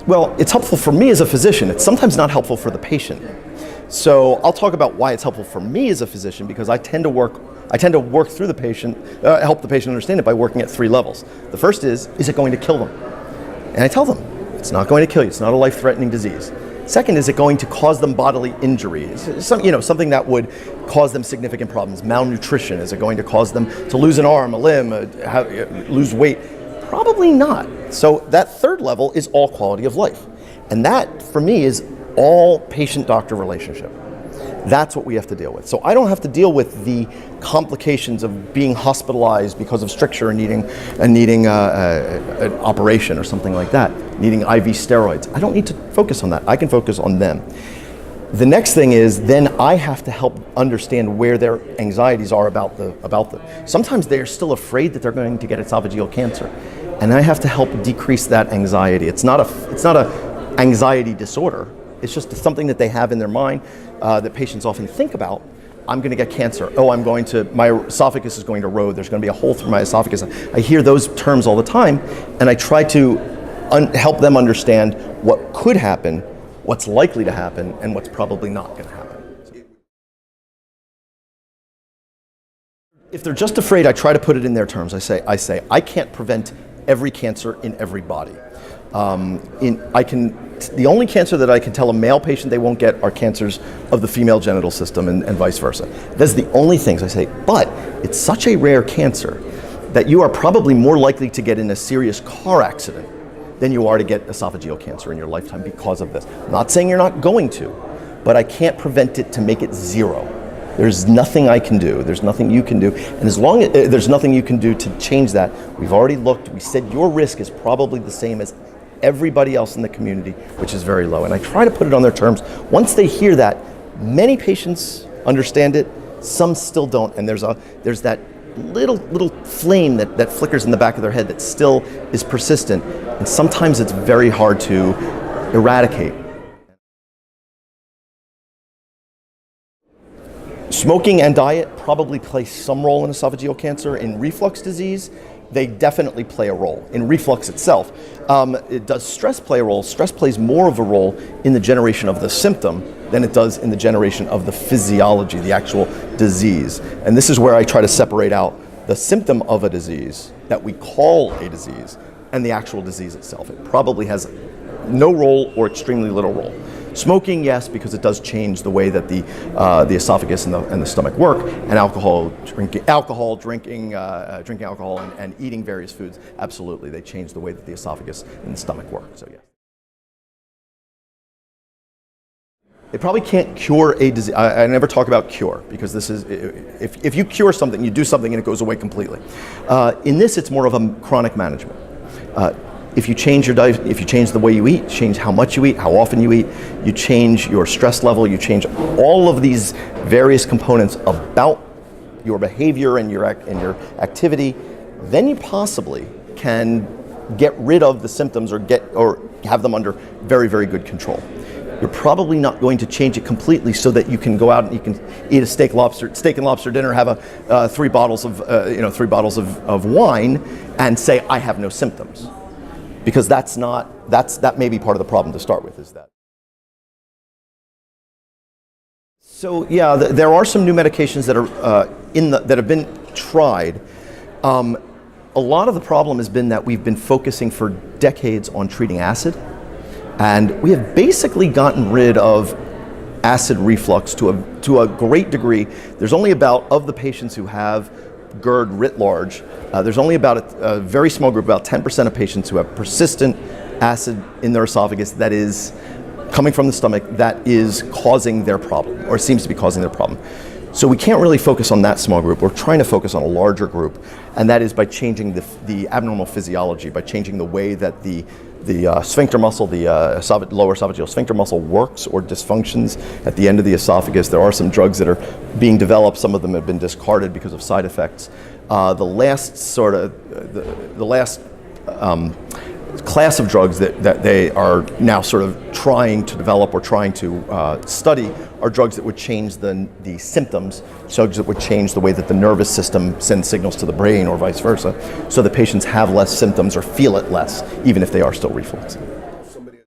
Well, it's helpful for me as a physician. It's sometimes not helpful for the patient. So I'll talk about why it's helpful for me as a physician, because I tend to work through the patient, help the patient understand it by working at 3 levels. The first is it going to kill them? And I tell them, it's not going to kill you. It's not a life-threatening disease. Second, is it going to cause them bodily injuries? Something that would cause them significant problems. Malnutrition, is it going to cause them to lose an arm, a limb, lose weight? Probably not. So that third level is all quality of life. And that, for me, is all patient-doctor relationship. That's what we have to deal with. So I don't have to deal with the complications of being hospitalized because of stricture and needing an operation or something like that, needing IV steroids. I don't need to focus on that. I can focus on them. The next thing is then I have to help understand where their anxieties are about the. Sometimes they're still afraid that they're going to get esophageal cancer, and I have to help decrease that anxiety. It's not a anxiety disorder. It's just something that they have in their mind that patients often think about. I'm going to get cancer. Oh, my esophagus is going to erode. There's going to be a hole through my esophagus. I hear those terms all the time, and I try to help them understand what could happen, what's likely to happen, and what's probably not going to happen. If they're just afraid, I try to put it in their terms. I say, I can't prevent every cancer in every body. The only cancer that I can tell a male patient they won't get are cancers of the female genital system and vice versa. That's the only things I say. But it's such a rare cancer that you are probably more likely to get in a serious car accident than you are to get esophageal cancer in your lifetime because of this. I'm not saying you're not going to, but I can't prevent it to make it zero. There's nothing I can do. There's nothing you can do. And as long as there's nothing you can do to change that, we've already looked. We said your risk is probably the same as everybody else in the community, which is very low. And I try to put it on their terms. Once they hear that, many patients understand it, some still don't. And there's that little flame that flickers in the back of their head that still is persistent. And sometimes it's very hard to eradicate. Smoking and diet probably play some role in esophageal cancer. In reflux disease, they definitely play a role. In reflux itself, does stress play a role? Stress plays more of a role in the generation of the symptom than it does in the generation of the physiology, the actual disease. And this is where I try to separate out the symptom of a disease that we call a disease and the actual disease itself. It probably has no role or extremely little role. Smoking, yes, because it does change the way that the esophagus and the stomach work, and drinking alcohol and eating various foods, absolutely, they change the way that the esophagus and the stomach work. So yes. They probably can't cure a disease. I never talk about cure, because this is, if you cure something, you do something and it goes away completely. In this, it's more of a chronic management. If you change your diet, if you change the way you eat, change how much you eat, how often you eat, you change your stress level, you change all of these various components about your behavior and your activity, then you possibly can get rid of the symptoms or have them under very, very good control. You're probably not going to change it completely so that you can go out and you can eat a steak and lobster dinner, have 3 bottles of wine, and say I have no symptoms. Because that may be part of the problem to start with, is that. So yeah, there are some new medications that are that have been tried. A lot of the problem has been that we've been focusing for decades on treating acid, and we have basically gotten rid of acid reflux to a great degree. There's only of the patients who have GERD writ large, there's only about a very small group, about 10% of patients who have persistent acid in their esophagus that is coming from the stomach that is causing their problem, or seems to be causing their problem. So we can't really focus on that small group. We're trying to focus on a larger group, and that is by changing the abnormal physiology, by changing the way that the sphincter muscle, the lower esophageal sphincter muscle works or dysfunctions at the end of the esophagus. There are some drugs that are being developed. Some of them have been discarded because of side effects. The last class of drugs that they are now sort of trying to develop or trying to study are drugs that would change the symptoms, drugs that would change the way that the nervous system sends signals to the brain or vice versa, so that patients have less symptoms or feel it less, even if they are still refluxing.